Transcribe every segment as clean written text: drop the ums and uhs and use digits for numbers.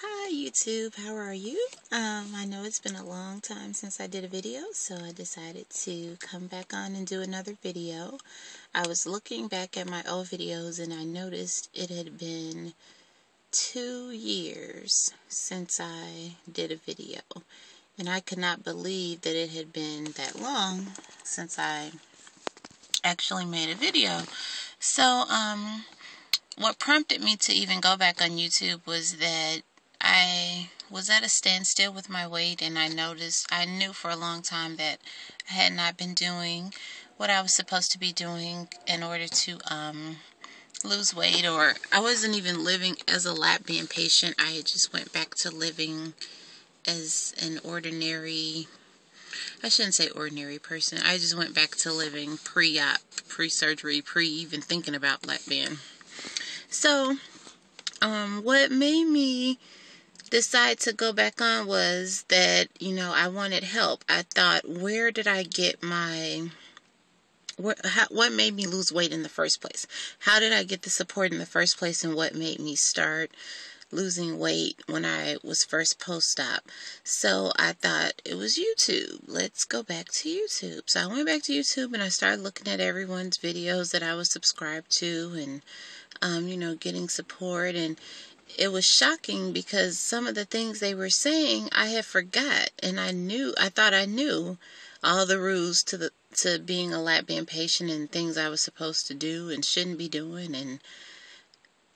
Hi YouTube, how are you? I know it's been a long time since I did a video, so I decided to come back on and do another video. I was looking back at my old videos and I noticed it had been 2 years since I did a video. And I could not believe that it had been that long since I actually made a video. So, what prompted me to even go back on YouTube was that I was at a standstill with my weight, and I knew for a long time that I had not been doing what I was supposed to be doing in order to lose weight, or I wasn't even living as a lap band patient. I had just went back to living as an ordinary, I shouldn't say ordinary person. I just went back to living pre-op, pre-surgery, even thinking about lap band. So, what made me decide to go back on was that, I wanted help. I thought, where did I get what made me lose weight in the first place? How did I get the support in the first place, and what made me start losing weight when I was first post-op? So I thought it was YouTube. Let's go back to YouTube. So I went back to YouTube and I started looking at everyone's videos that I was subscribed to, and getting support. And it was shocking because some of the things they were saying I had forgot, and I thought I knew all the rules to being a lap band patient and things I was supposed to do and shouldn't be doing, and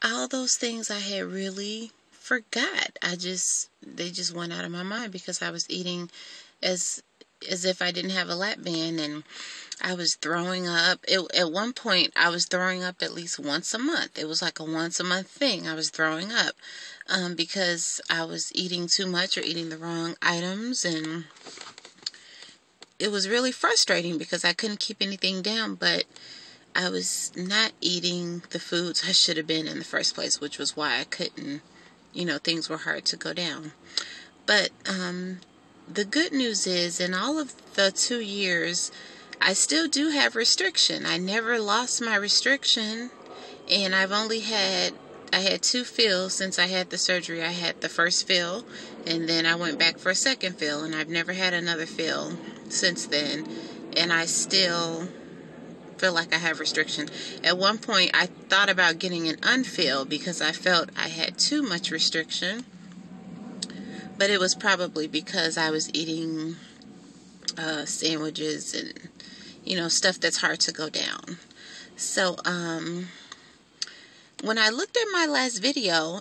all those things I had really forgot. They just went out of my mind because I was eating as if I didn't have a lap band, and I was throwing up. At one point, I was throwing up at least once a month. It was like a once a month thing. I was throwing up because I was eating too much or eating the wrong items, and it was really frustrating because I couldn't keep anything down, but I was not eating the foods I should have been in the first place, which was why I couldn't, things were hard to go down. But the good news is, in all of the 2 years, I still do have restriction. I never lost my restriction, and I had 2 fills since I had the surgery. I had the first fill, and then I went back for a second fill, and I've never had another fill since then, and I still feel like I have restriction. At one point, I thought about getting an unfill because I felt I had too much restriction, but it was probably because I was eating sandwiches and stuff that's hard to go down. So when I looked at my last video,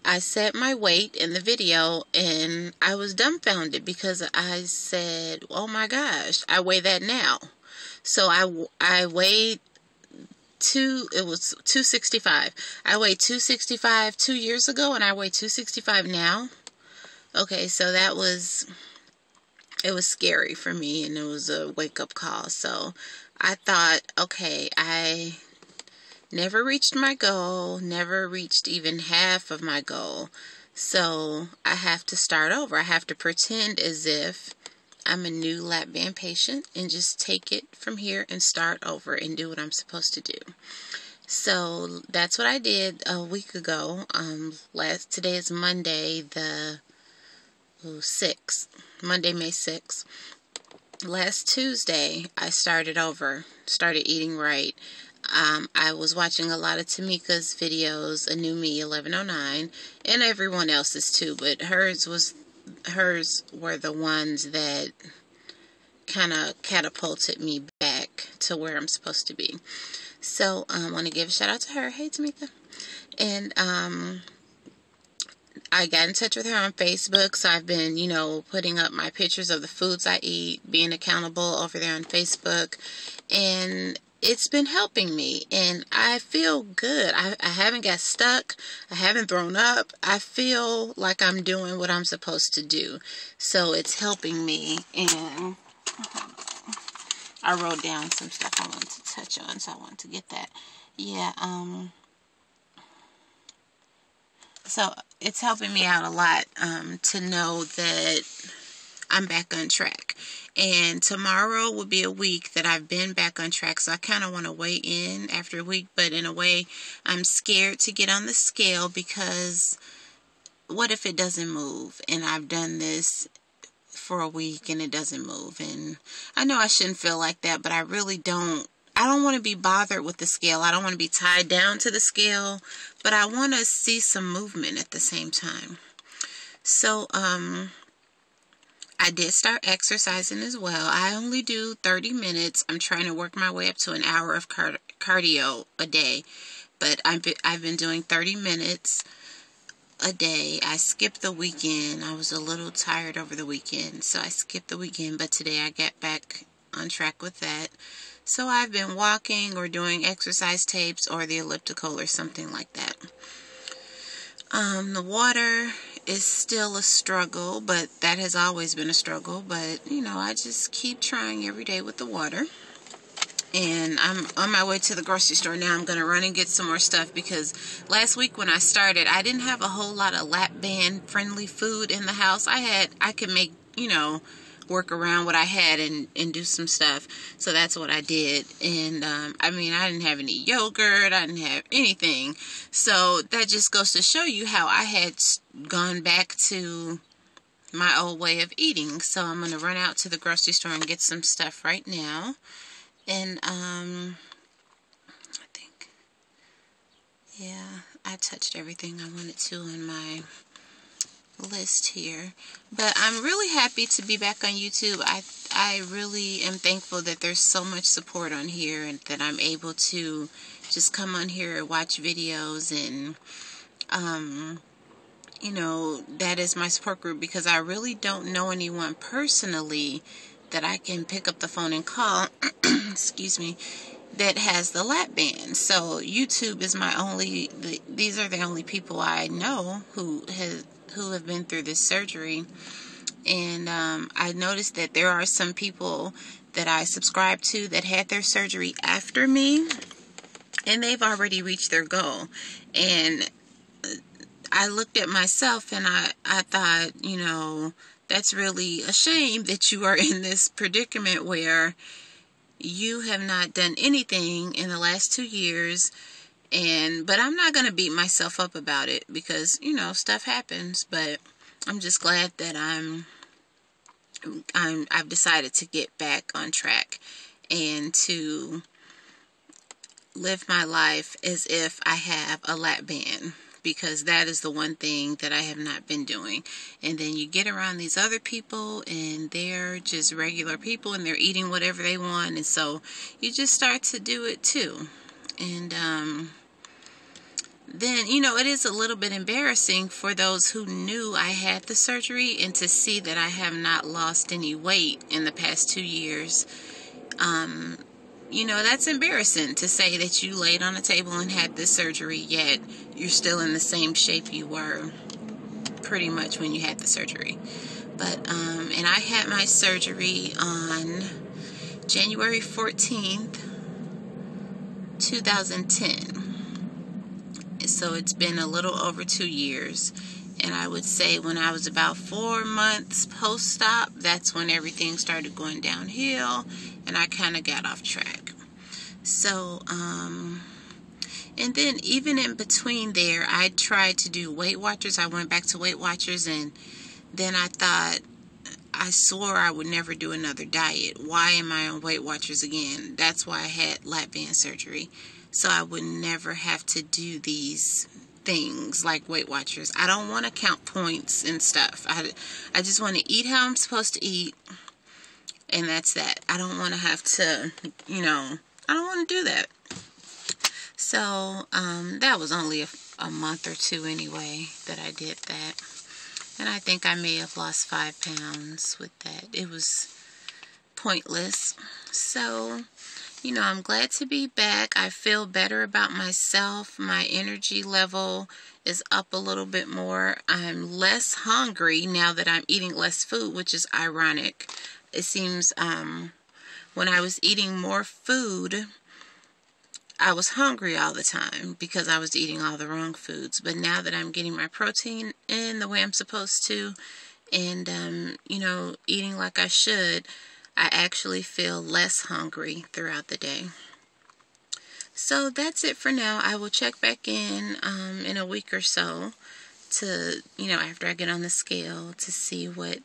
I said my weight in the video, and I was dumbfounded because I said, oh my gosh, I weigh that now. So I weighed it was 265. I weighed 265 2 years ago, and I weigh 265 now. Okay, so it was scary for me, and it was a wake-up call. So I thought, okay, I never reached my goal, never reached even half of my goal. So I have to start over. I have to pretend as if I'm a new lap band patient and just take it from here and start over and do what I'm supposed to do. So that's what I did a week ago. Today is Monday, the 6th. Monday, May 6th. Last Tuesday, I started over, started eating right. I was watching a lot of Tamika's videos, A New Me 1109, and everyone else's too, but hers were the ones that kind of catapulted me back to where I'm supposed to be. So I want to give a shout out to her. Hey, Tamika. And I got in touch with her on Facebook, so I've been, putting up my pictures of the foods I eat, being accountable over there on Facebook, and it's been helping me, and I feel good. I haven't got stuck. I haven't thrown up. I feel like I'm doing what I'm supposed to do, so it's helping me. And I wrote down some stuff I wanted to touch on, so I wanted to get that. Yeah, so it's helping me out a lot to know that I'm back on track. And tomorrow will be a week that I've been back on track, so I kind of want to weigh in after a week, but in a way, I'm scared to get on the scale because what if it doesn't move? And I've done this for a week and it doesn't move. And I know I shouldn't feel like that, but I really don't. I don't want to be bothered with the scale. I don't want to be tied down to the scale, but I want to see some movement at the same time. So, I did start exercising as well. I only do 30 minutes. I'm trying to work my way up to an hour of cardio a day. But I've been doing 30 minutes a day. I skipped the weekend. I was a little tired over the weekend, so I skipped the weekend. But today I got back on track with that. So I've been walking or doing exercise tapes or the elliptical or something like that. The water is still a struggle, but that has always been a struggle. But, I just keep trying every day with the water. And I'm on my way to the grocery store now. I'm going to run and get some more stuff because last week when I started, I didn't have a whole lot of lap band friendly food in the house. I could make, work around what I had and do some stuff. So that's what I did. And, I didn't have any yogurt. I didn't have anything. So that just goes to show you how I had gone back to my old way of eating. So I'm going to run out to the grocery store and get some stuff right now. And, I think, I touched everything I wanted to on my list here. But I'm really happy to be back on YouTube. I really am thankful that there's so much support on here and that I'm able to just come on here and watch videos and, that is my support group because I really don't know anyone personally that I can pick up the phone and call, excuse me, that has the lap band. So YouTube is these are the only people I know who have been through this surgery. And I noticed that there are some people that I subscribe to that had their surgery after me, and they've already reached their goal. And I looked at myself and I thought, that's really a shame that you are in this predicament where you have not done anything in the last 2 years. But I'm not going to beat myself up about it because, stuff happens. But I'm just glad that I've decided to get back on track and to live my life as if I have a lap band. Because that is the one thing that I have not been doing. And then you get around these other people and they're just regular people and they're eating whatever they want. And so you just start to do it too. And then, it is a little bit embarrassing for those who knew I had the surgery and to see that I have not lost any weight in the past 2 years. That's embarrassing to say that you laid on a table and had this surgery, yet you're still in the same shape you were pretty much when you had the surgery. But, and I had my surgery on January 14th, 2010. So it's been a little over 2 years. And I would say when I was about 4 months post-op, that's when everything started going downhill and I kind of got off track. So, and then even in between there, I tried to do Weight Watchers. I went back to Weight Watchers and then I thought, I swore I would never do another diet. Why am I on Weight Watchers again? That's why I had lap band surgery. So I would never have to do these things like Weight Watchers. I don't want to count points and stuff. I just want to eat how I'm supposed to eat. And that's that. I don't want to have to, I don't want to do that. So, that was only a month or two anyway that I did that. And I think I may have lost 5 pounds with that. It was pointless. So, I'm glad to be back. I feel better about myself. My energy level is up a little bit more. I'm less hungry now that I'm eating less food, which is ironic. It seems when I was eating more food, I was hungry all the time because I was eating all the wrong foods. But now that I'm getting my protein in the way I'm supposed to and, eating like I should, I actually feel less hungry throughout the day. So that's it for now. I will check back in a week or so to, after I get on the scale to see what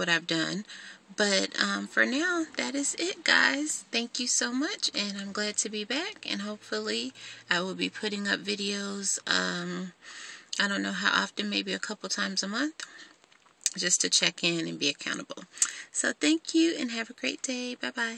I've done. But for now, that is it, guys. Thank you so much, and I'm glad to be back, and hopefully I will be putting up videos, I don't know how often, maybe a couple times a month, just to check in and be accountable. So thank you, and have a great day. Bye-bye.